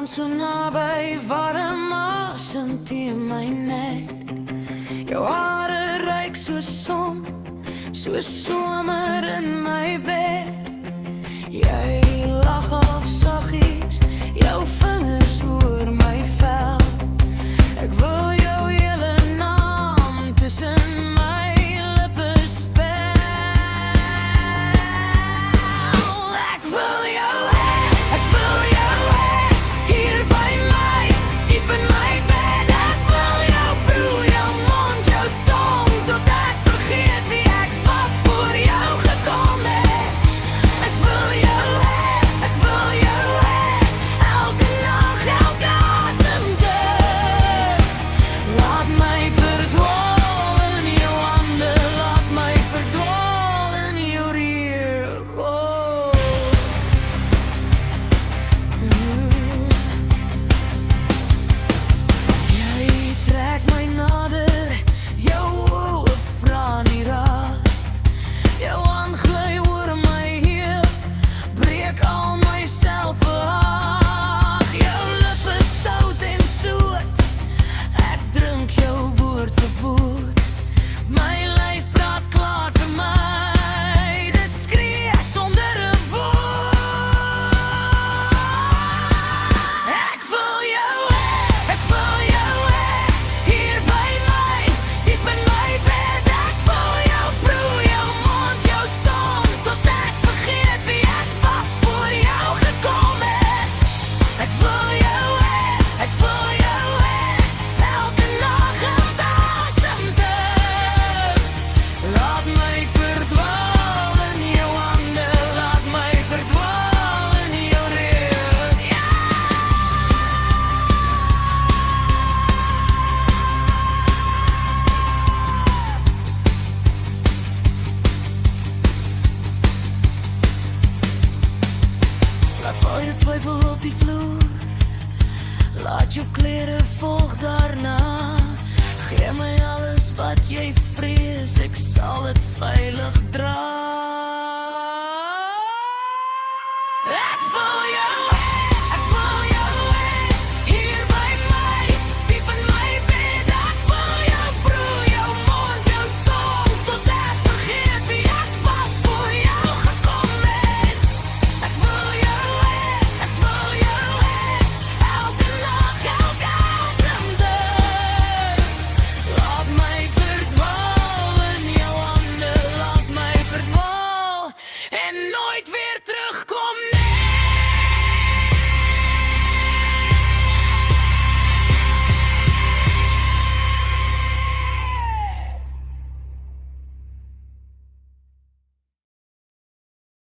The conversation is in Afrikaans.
staan so naby, warm asem teen my nek. Jou hare ruik so son, so somer in my bed. Jy lag half saggies, jou vingers oor my vel. Ek wil jou hele naam tussen my lippe spel. Ek wil jou hê, hier by my, diep in my bed. Ek wil jou proe, jou mond, jou tong, tot ek vergeet wie ek was voor jou gekom het. Ek wil jou hê, elke nag, elke asemteug. Laat my verdwaal in jou hande, laat my verdwaal in jou reuk. Jy trek my nader, jou oë vra nie raad. Jou hand gly oor my heup, breek al my selfbehaag. Jou lippe sout en soet, ek drink jou woord vir woord. My lyf praat klaar vir my, dit skree sonder 'n woord. Ek wil jou hê, hier by my, diep in my bed. Ek wil jou proe, jou mond, jou tong, tot ek vergeet wie ek was voor jou gekom het. Ek wil jou hê, elke nag, elke asemteug. Laat my verdwaal in jou hande, laat my verdwaal in jou reuk. Laat val jou twyfel op die vloer, laat jou klere volg daarna. Gee my alles wat jy vrees, ek sal dit veilig dra. Ek wil jou hê, hier by my, diep in my bed. Ek wil jou proe, jou mond, jou tong, tot ek vergeet wie ek was voor jou gekom het. Ek wil jou hê, elke nag, elke asemteug. Laat my verdwaal in jou hande, laat my verdwaal en nooit weer terug.